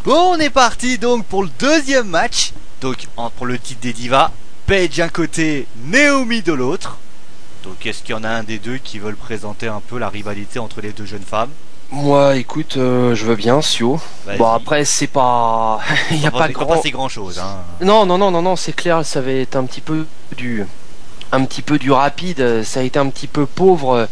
Bon, on est parti donc pour le deuxième match. Donc pour le titre des divas, Paige d'un côté, Naomi de l'autre. Donc est-ce qu'il y en a un des deux qui veulent présenter un peu la rivalité entre les deux jeunes femmes? Moi, écoute, je veux bien, Sio. Bon, après, c'est pas... Il y a pas grand chose, hein. Non, c'est clair, ça va être un petit peu du rapide. Ça a été un petit peu pauvre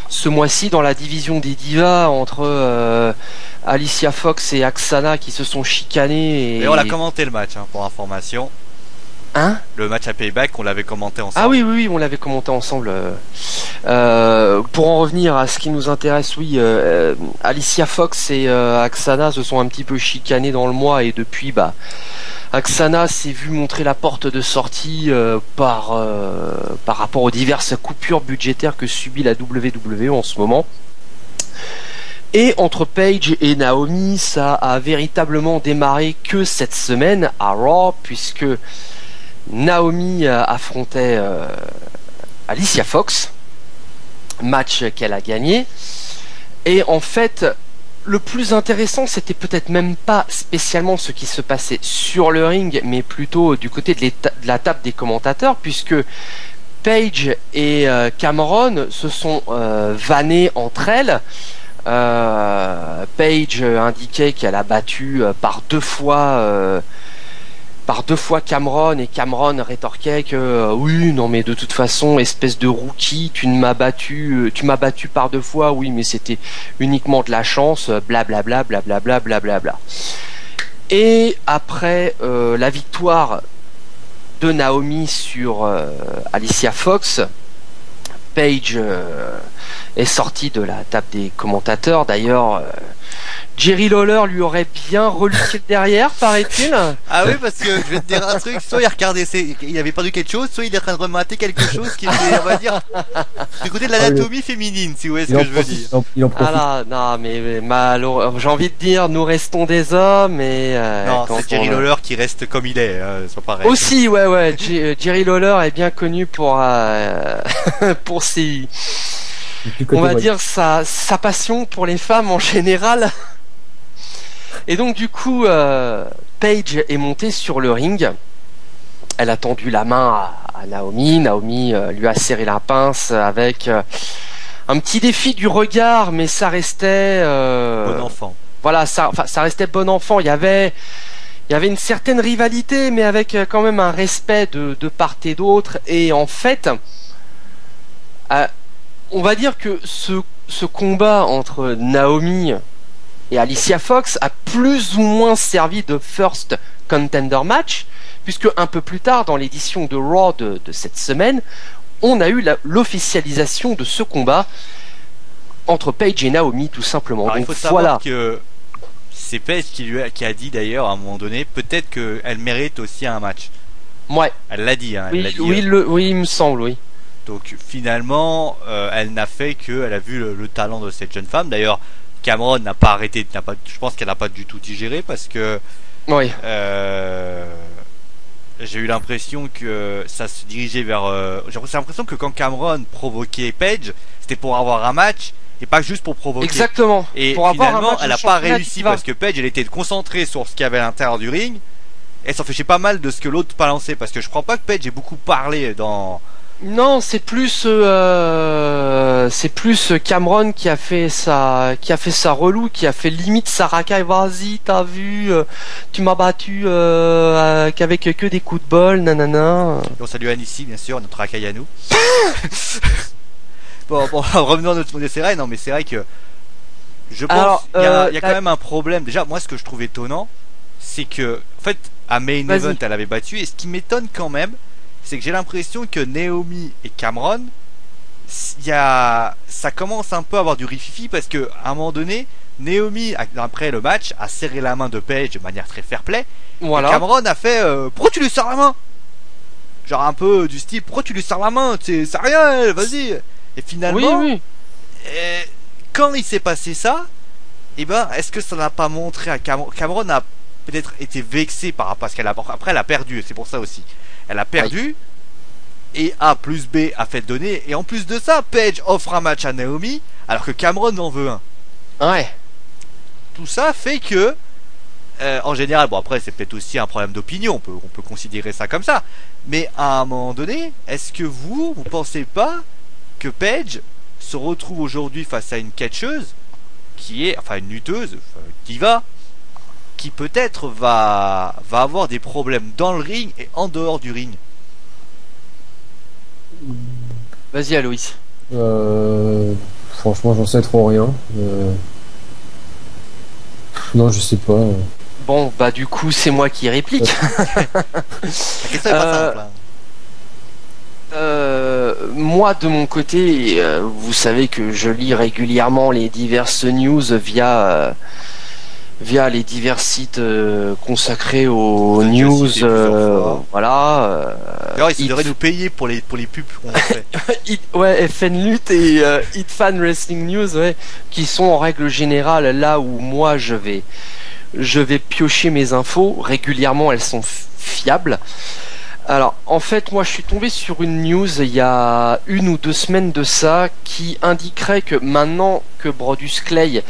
ce mois-ci dans la division des divas entre Alicia Fox et Aksana qui se sont chicanés. Et on l'a commenté le match, hein, pour information. Hein? Le match à Payback, on l'avait commenté ensemble. Ah oui, on l'avait commenté ensemble. Pour en revenir à ce qui nous intéresse, oui, Alicia Fox et Aksana se sont un petit peu chicanés dans le mois et depuis, Aksana s'est vu montrer la porte de sortie par rapport aux diverses coupures budgétaires que subit la WWE en ce moment. Et entre Paige et Naomi, ça a véritablement démarré que cette semaine à Raw, puisque Naomi affrontait Alicia Fox, match qu'elle a gagné. Et en fait, le plus intéressant, c'était peut-être même pas spécialement ce qui se passait sur le ring, mais plutôt du côté de la table des commentateurs, puisque Paige et Cameron se sont vannées entre elles. Paige indiquait qu'elle a battu par deux fois Cameron, et Cameron rétorquait que oui, non mais de toute façon, espèce de rookie, tu m'as battu par deux fois, oui mais c'était uniquement de la chance, blablabla, blablabla, blablabla. Et après la victoire de Naomi sur Alicia Fox, Paige est sortie de la table des commentateurs. D'ailleurs, Jerry Lawler lui aurait bien reluqué derrière, paraît-il. Ah oui, parce que je vais te dire un truc, soit il regardait, il avait perdu quelque chose, soit il est en train de remater quelque chose qui était, on va dire, du côté de l'anatomie féminine, si vous voyez ce que je veux dire. Il en profite. Ah là, non, mais j'ai envie de dire, nous restons des hommes, et non, c'est Jerry Lawler qui reste comme il est, c'est pas pareil. Aussi, ouais, Jerry Lawler est bien connu pour pour ses, on va dire sa passion pour les femmes en général. Et donc du coup, Paige est montée sur le ring. Elle a tendu la main à Naomi. Naomi lui a serré la pince avec un petit défi du regard, mais ça restait bon enfant. Voilà, ça restait bon enfant. Il y avait une certaine rivalité, mais avec quand même un respect de part et d'autre. Et en fait, on va dire que ce combat entre Naomi et Alicia Fox a plus ou moins servi de first contender match, puisque un peu plus tard dans l'édition de Raw de cette semaine, on a eu l'officialisation de ce combat entre Paige et Naomi, tout simplement. Alors, donc il faut savoir que c'est Paige qui a dit d'ailleurs à un moment donné, peut-être qu'elle mérite aussi un match. Ouais. Elle l'a dit, hein. Oui, il me semble, oui. Donc finalement, elle n'a fait que, elle a vu le talent de cette jeune femme. D'ailleurs, Cameron n'a pas arrêté, je pense qu'elle n'a pas du tout digéré parce que oui. J'ai eu l'impression que ça se dirigeait vers. J'ai l'impression que quand Cameron provoquait Paige, c'était pour avoir un match et pas juste pour provoquer. Exactement. Et pour finalement, avoir un match, elle n'a pas réussi parce que Paige, elle était concentrée sur ce qu'il y avait à l'intérieur du ring. Elle s'en fichait pas mal de ce que l'autre balançait parce que je crois pas que Paige ait beaucoup parlé dans. Non, c'est plus Cameron qui a fait sa relou, qui a fait limite sa racaille. Vas-y, t'as vu, tu m'as battu qu'avec que des coups de bol, nanana. On salue Anissi, bien sûr, notre racaille à nous. bon, revenons à notre série. Non, mais c'est vrai que je pense qu'il y a quand même un problème. Déjà, moi, ce que je trouve étonnant, c'est que, en fait, à Main Event, elle avait battu, et ce qui m'étonne quand même, c'est que j'ai l'impression que Naomi et Cameron, ça commence un peu à avoir du rififi parce que à un moment donné, Naomi, après le match, a serré la main de Paige de manière très fair-play. Voilà. Et Cameron a fait pourquoi tu lui serres la main? Genre un peu du style pourquoi tu lui serres la main? C'est rien, vas-y. Et finalement, oui. Quand il s'est passé ça, est-ce que ça n'a pas montré à Cameron a peut-être été vexé par rapport à ce qu'elle a. Après, elle a perdu, c'est pour ça aussi. Elle a perdu, et A plus B a fait donner, et en plus de ça, Paige offre un match à Naomi, alors que Cameron en veut un. Ouais. Tout ça fait que en général, bon après c'est peut-être aussi un problème d'opinion, on peut considérer ça comme ça. Mais à un moment donné, est-ce que vous pensez pas que Paige se retrouve aujourd'hui face à une catcheuse qui est, enfin une lutteuse, une diva, qui peut-être va avoir des problèmes dans le ring et en dehors du ring? Vas-y Aloïs. Franchement, j'en sais trop rien. Non, je sais pas. Bon, bah du coup, c'est moi qui réplique. La question est pas simple. Moi, de mon côté, vous savez que je lis régulièrement les diverses news via les divers sites consacrés aux news. Voilà. D'ailleurs, ils devraient nous payer pour les pubs qu'on fait. Ouais, FN Lutte et Hitfan Wrestling News, ouais, qui sont en règle générale là où moi je vais piocher mes infos. Régulièrement, elles sont fiables. Alors, en fait, moi, je suis tombé sur une news il y a 1 ou 2 semaines de ça qui indiquerait que maintenant que Brodus Clay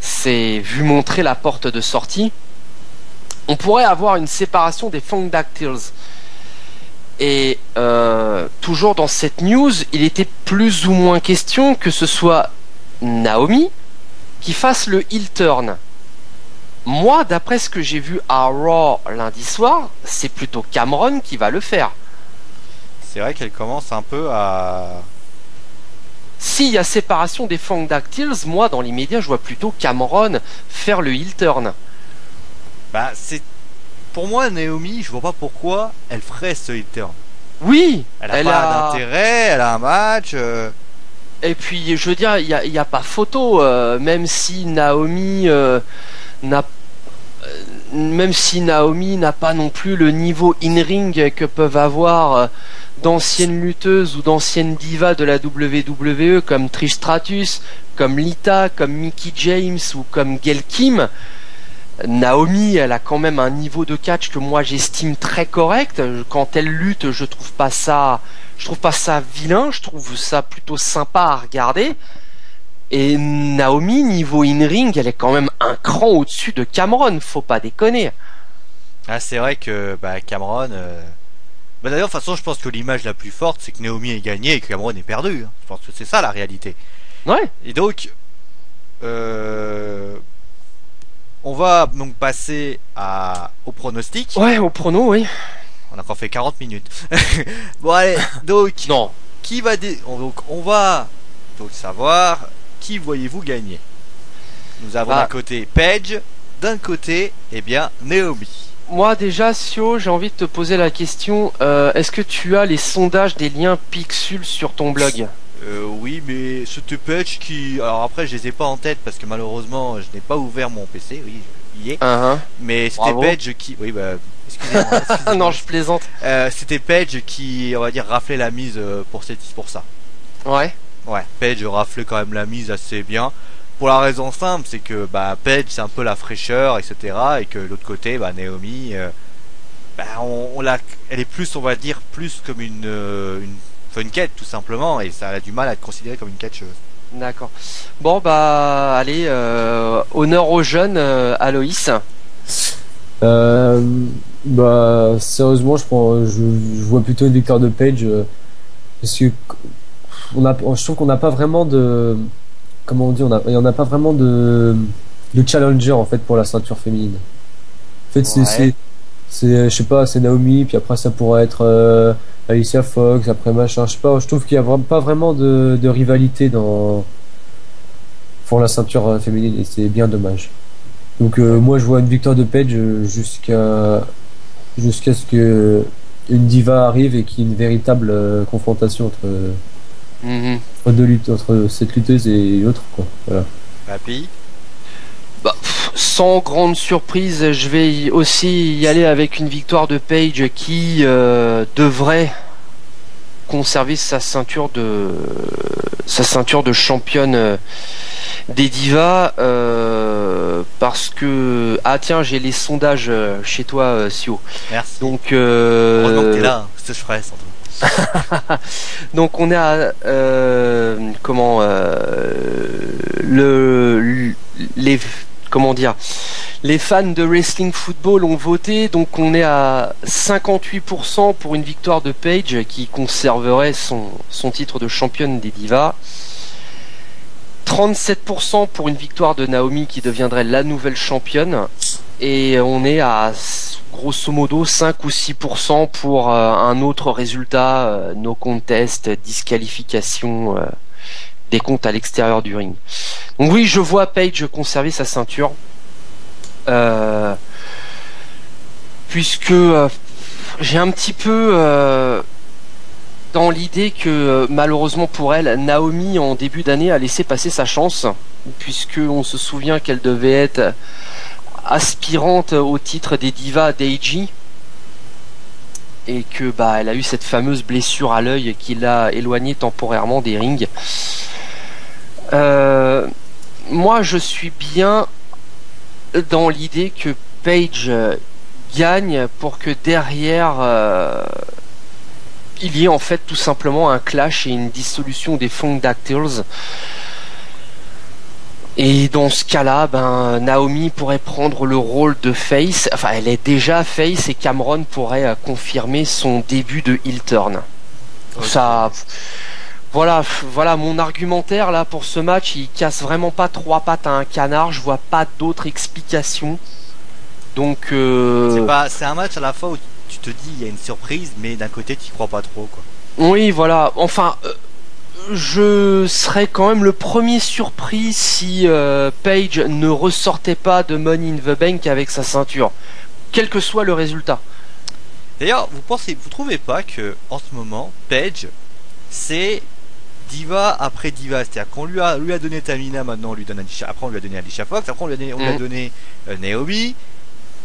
s'est vu montrer la porte de sortie, on pourrait avoir une séparation des Funkdactyls. Et toujours dans cette news, il était plus ou moins question que ce soit Naomi qui fasse le heel turn. Moi, d'après ce que j'ai vu à Raw lundi soir, c'est plutôt Cameron qui va le faire. C'est vrai qu'elle commence un peu à... S'il y a séparation des Funkdactyls, moi, dans l'immédiat, je vois plutôt Cameron faire le heel turn. Bah, c'est... Pour moi, Naomi, je vois pas pourquoi elle ferait ce heel turn. Oui, elle a pas d'intérêt, elle a un match... Et puis, je veux dire, il y a pas photo, même si Naomi n'a pas non plus le niveau in-ring que peuvent avoir d'anciennes lutteuses ou d'anciennes divas de la WWE comme Trish Stratus, comme Lita, comme Mickie James ou comme Gail Kim. Naomi, elle a quand même un niveau de catch que moi j'estime très correct. Quand elle lutte, je trouve pas ça vilain, je trouve ça plutôt sympa à regarder. Et Naomi, niveau in-ring, elle est quand même un cran au-dessus de Cameron, faut pas déconner. Ah, c'est vrai que Cameron... Bah d'ailleurs, de toute façon, je pense que l'image la plus forte, c'est que Naomi est gagnée et que Cameron est perdu. Je pense que c'est ça la réalité. Ouais. Et donc, on va donc passer au pronostic. Ouais, au prono, oui. On a encore fait 40 minutes. Bon allez, donc... Non. Qui va... on va donc savoir... Qui voyez-vous gagner? Nous avons d'un côté Paige, d'un côté, eh bien, Naomi. Moi déjà, Sio, j'ai envie de te poser la question, est-ce que tu as les sondages des liens Pixul sur ton blog? Oui, mais c'était Paige qui... Alors après, je les ai pas en tête parce que malheureusement, je n'ai pas ouvert mon PC, oui, je y ai. Mais c'était Paige qui... Oui, bah... Excusez-moi. Non, je plaisante. C'était Paige qui, on va dire, raflait la mise pour ça. Ouais. Ouais, Paige raflait quand même la mise assez bien. Pour la raison simple, c'est que Paige c'est un peu la fraîcheur, etc. Et que l'autre côté, Naomi, elle est plus, on va dire, plus comme une quête tout simplement. Et ça a du mal à être considéré comme une catcheuse. D'accord. Bon allez, honneur aux jeunes, Aloïs. Sérieusement, je vois plutôt une victoire de Paige parce que je trouve qu'on n'a pas vraiment de, comment on dit, on n'a pas vraiment de challenger en fait pour la ceinture féminine. En fait, c'est je sais pas, c'est Naomi, puis après ça pourrait être Alicia Fox, après machin, je sais pas, je trouve qu'il y a pas vraiment de rivalité pour la ceinture féminine et c'est bien dommage. Donc moi je vois une victoire de Paige jusqu'à ce que une diva arrive et qu'il y ait une véritable confrontation entre cette lutteuse et l'autre, quoi. Voilà. Papy. Sans grande surprise, je vais aussi y aller avec une victoire de Paige qui devrait conserver sa ceinture de championne des divas parce que tiens, j'ai les sondages chez toi, Sio. Merci. Donc t'es là, c'est je ferais sans doute. Donc on est à comment dire, les fans de Wrestling Football ont voté, donc on est à 58% pour une victoire de Paige qui conserverait son titre de championne des divas, 37% pour une victoire de Naomi qui deviendrait la nouvelle championne, et on est à grosso modo 5 ou 6% pour un autre résultat, no contest, disqualification, des comptes à l'extérieur du ring. Donc oui, je vois Paige conserver sa ceinture, puisque j'ai un petit peu dans l'idée que malheureusement pour elle, Naomi en début d'année a laissé passer sa chance, puisque on se souvient qu'elle devait être aspirante au titre des divas d'Eiji, et que elle a eu cette fameuse blessure à l'œil qui l'a éloignée temporairement des rings. Moi je suis bien dans l'idée que Paige gagne pour que derrière il y ait en fait tout simplement un clash et une dissolution des Funk Dactyls. Et dans ce cas-là, Naomi pourrait prendre le rôle de face. Enfin, elle est déjà face, et Cameron pourrait confirmer son début de heel turn. Okay. Ça, voilà mon argumentaire là pour ce match. Il casse vraiment pas trois pattes à un canard. Je vois pas d'autre explication. Donc, c'est un match à la fois où tu te dis il y a une surprise, mais d'un côté tu y crois pas trop, quoi. Oui, voilà. Enfin. Je serais quand même le premier surpris si Paige ne ressortait pas de Money in the Bank avec sa ceinture, quel que soit le résultat. D'ailleurs, vous trouvez pas que en ce moment, Paige, c'est diva après diva, c'est-à-dire qu'on lui a donné Tamina, maintenant on lui donne Alicia, après on lui a donné Alicia Fox, après on lui a donné Naomi.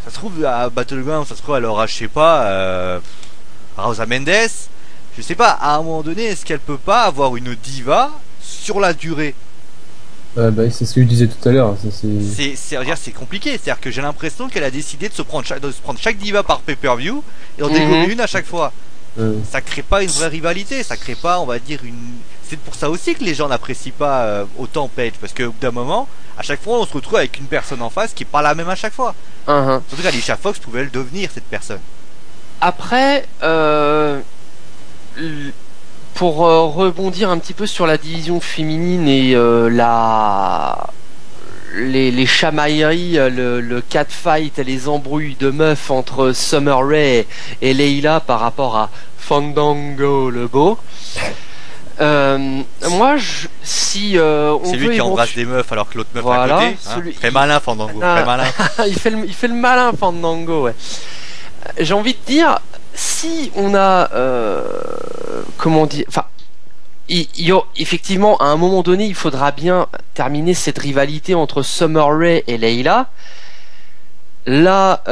Ça se trouve à Battleground, ça se trouve elle aura, je sais pas, Rosa Mendes. Je sais pas, à un moment donné, est-ce qu'elle peut pas avoir une diva sur la durée? C'est ce que je disais tout à l'heure. C'est compliqué. C'est-à-dire que j'ai l'impression qu'elle a décidé de se prendre chaque diva par pay-per-view et en dégommer une à chaque fois. Ça crée pas une vraie rivalité. Ça crée pas, on va dire, une. C'est pour ça aussi que les gens n'apprécient pas autant Paige, parce qu'au bout d'un moment, à chaque fois, on se retrouve avec une personne en face qui est pas la même à chaque fois. Surtout qu'Alicia Fox pouvait le devenir, cette personne. Après. Pour rebondir un petit peu sur la division féminine et les chamailleries, le catfight, les embrouilles de meufs entre Summer Rae et Leila par rapport à Fandango le beau. Moi, si on c'est lui qui embrasse des meufs alors que l'autre meuf à côté. Très malin Fandango, très malin. il fait le malin Fandango, ouais. J'ai envie de dire, si on a comment dire, enfin, effectivement à un moment donné il faudra bien terminer cette rivalité entre Summer Rae et Leila. Là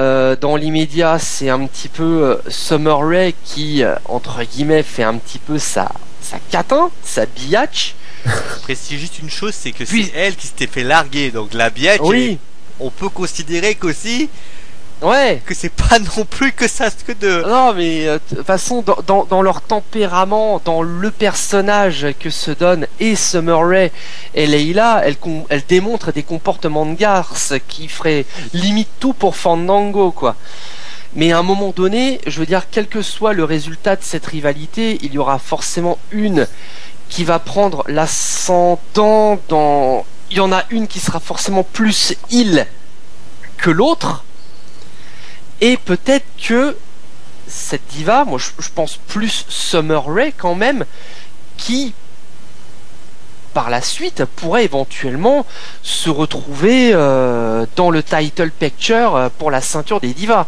dans l'immédiat c'est un petit peu Summer Rae qui entre guillemets fait un petit peu sa catin, sa biatch. Je précise juste une chose, c'est que c'est elle qui s'était fait larguer, donc la biatch, on peut considérer qu'aussi que c'est pas non plus que ça que de. Non, mais de toute façon, dans leur tempérament, dans le personnage que se donne et Summer Rae et Leila, elle démontre des comportements de garce qui feraient limite tout pour Fandango, quoi. Mais à un moment donné, je veux dire, quel que soit le résultat de cette rivalité, il y aura forcément une qui va prendre l'ascendant dans. Il y en a une qui sera forcément plus heel que l'autre. Et peut-être que cette diva, moi je pense plus Summer Rae quand même, qui par la suite pourrait éventuellement se retrouver dans le title picture pour la ceinture des divas.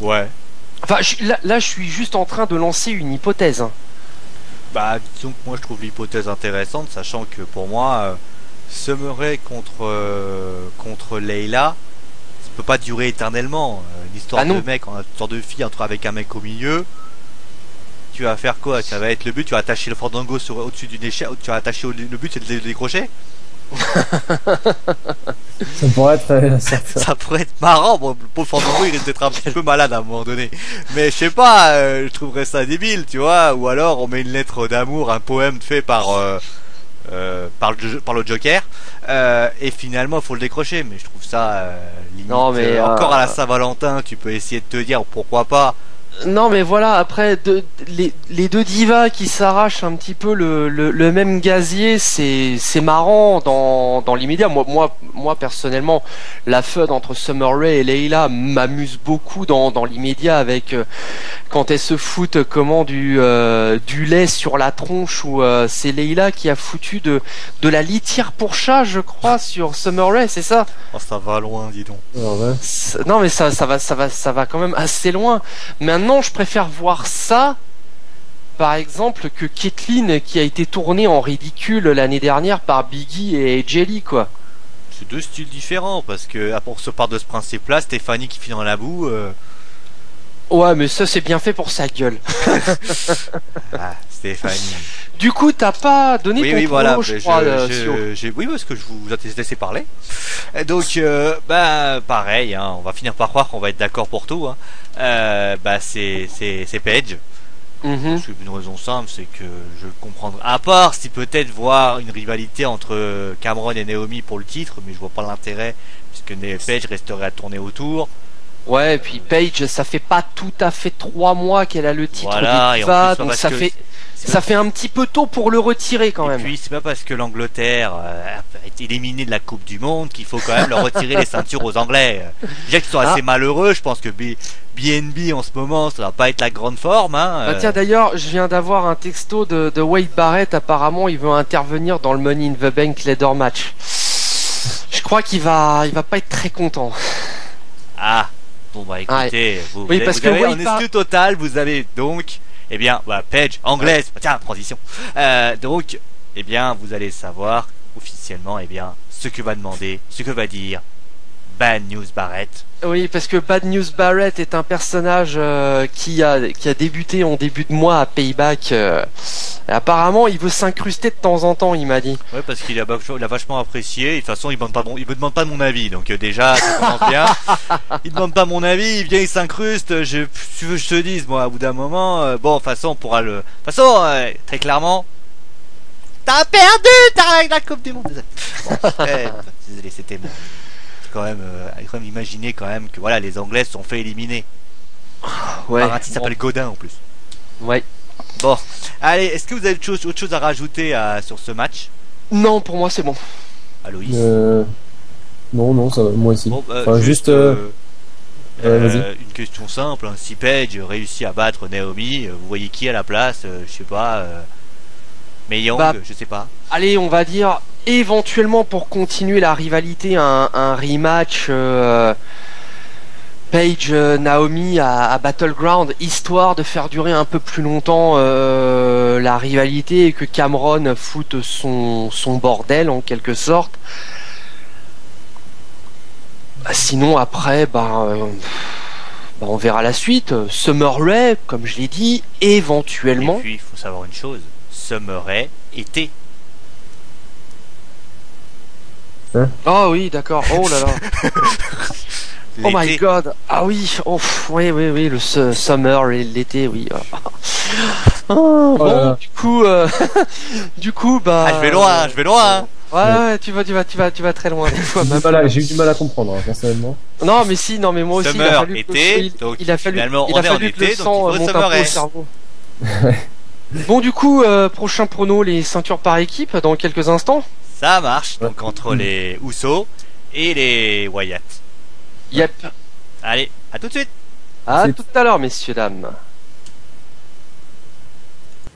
Ouais. Enfin, là je suis juste en train de lancer une hypothèse. Bah, disons que moi je trouve l'hypothèse intéressante, sachant que pour moi, Summer Rae contre Leila, peut pas durer éternellement. Une histoire de mec, une histoire de fille avec un mec au milieu. Tu vas faire quoi? Ça va être le but, tu vas attacher le Fandango au-dessus d'une échelle, tu vas attacher le but c'est de le décrocher. Ça pourrait être ça pourrait être marrant. Bon, pour Fandango il risque d'être un petit peu malade à un moment donné, mais je sais pas, je trouverais ça débile, tu vois. Ou alors on met une lettre d'amour, un poème fait par par le Joker, et finalement il faut le décrocher. Mais je trouve ça limite. Non, mais encore à la Saint-Valentin, tu peux essayer de te dire pourquoi pas. Non, mais voilà, après les deux divas qui s'arrachent un petit peu le même gazier, c'est marrant dans l'immédiat. Moi personnellement, la feud entre Summer Rae et Layla m'amuse beaucoup dans l'immédiat, avec quand elles se foutent du lait sur la tronche, où c'est Layla qui a foutu de la litière pour chat, je crois, sur Summer Rae, c'est ça? Oh, ça va loin, dis donc. Ouais. Non, mais ça va quand même assez loin. Maintenant, je préfère voir ça, par exemple, que Caitlyn, qui a été tournée en ridicule l'année dernière par Biggie et Jelly, quoi. C'est deux styles différents, parce que pour se part de ce principe-là, Stéphanie qui finit dans la boue. Ouais, mais ça c'est bien fait pour sa gueule. Ah, Stéphanie. Du coup, t'as pas donné ton prono, voilà, je crois. Oui, parce que je vous ai laissé parler. Donc, pareil, hein, on va finir par croire qu'on va être d'accord pour tout. Hein. C'est Paige. Mm-hmm. C'est une raison simple, c'est que je comprendrais. À part si peut-être voir une rivalité entre Cameron et Naomi pour le titre, mais je vois pas l'intérêt, puisque Paige resterait à tourner autour. Ouais, et puis Paige, ça fait pas tout à fait 3 mois qu'elle a le titre voilà, de diva, plus, donc ça fait un petit peu tôt pour le retirer quand même. Et puis c'est pas parce que l'Angleterre est éliminée de la Coupe du Monde qu'il faut quand même leur retirer les ceintures aux Anglais. Déjà qu'ils sont assez malheureux, je pense que BNB en ce moment ça va pas être la grande forme. Hein. Bah tiens, d'ailleurs, je viens d'avoir un texto de Wade Barrett, apparemment il veut intervenir dans le Money in the Bank Leather Match. Je crois qu'il va pas être très content. Ah, bon bah écoutez, oui, parce que en exclu total, vous avez donc... Eh bien, Paige, anglaise, tiens, transition. Donc, eh bien, vous allez savoir officiellement, eh bien, ce que va dire Bad News Barrett. Oui, parce que Bad News Barrett est un personnage qui a débuté en début de mois à Payback. Apparemment, il veut s'incruster de temps en temps, il m'a dit. Ouais, parce qu'il a vachement apprécié. Et de toute façon, il me demande pas mon avis. Donc déjà, ça commence bien. Il demande pas mon avis, il vient, il s'incruste. Tu veux que je te dise, moi, au bout d'un moment, bon, de toute façon, on pourra le. De toute façon, très clairement, t'as perdu la Coupe du Monde. Bon, désolé, c'était bon. Quand même imaginer quand même que voilà, les Anglais se sont fait éliminer. Ouais. Par un titre s'appelle Godin en plus. Ouais. Bon, allez, est-ce que vous avez autre chose à rajouter sur ce match? Non, pour moi c'est bon. Aloïs Non, ça va, moi aussi. Bon, juste une question simple, hein. Si Paige réussit à battre Naomi, vous voyez qui à la place? Je sais pas. Mae Young, je sais pas. Allez, on va dire éventuellement pour continuer la rivalité un rematch Paige Naomi à Battleground, histoire de faire durer un peu plus longtemps la rivalité et que Cameron foute son bordel en quelque sorte. Sinon après on verra la suite. Summer Rae, comme je l'ai dit, éventuellement. Et puis il faut savoir une chose, Summer Rae était. Hein? Oh oui, d'accord. Oh là là. Oh my god. Ah oui. Oh, oui, le summer, l'été, oui. Oh, bon, du coup, je vais loin. Ouais, tu vas très loin. J'ai eu du mal à comprendre, hein, personnellement. Non, mais moi aussi. Summer, été, il a fallu que le sang monte un peu au cerveau. Bon, du coup, prochain prono, les ceintures par équipe dans quelques instants. Ça marche, donc entre les Usos et les Wyatt. Yep. Allez, à tout de suite. À tout à l'heure, messieurs, dames.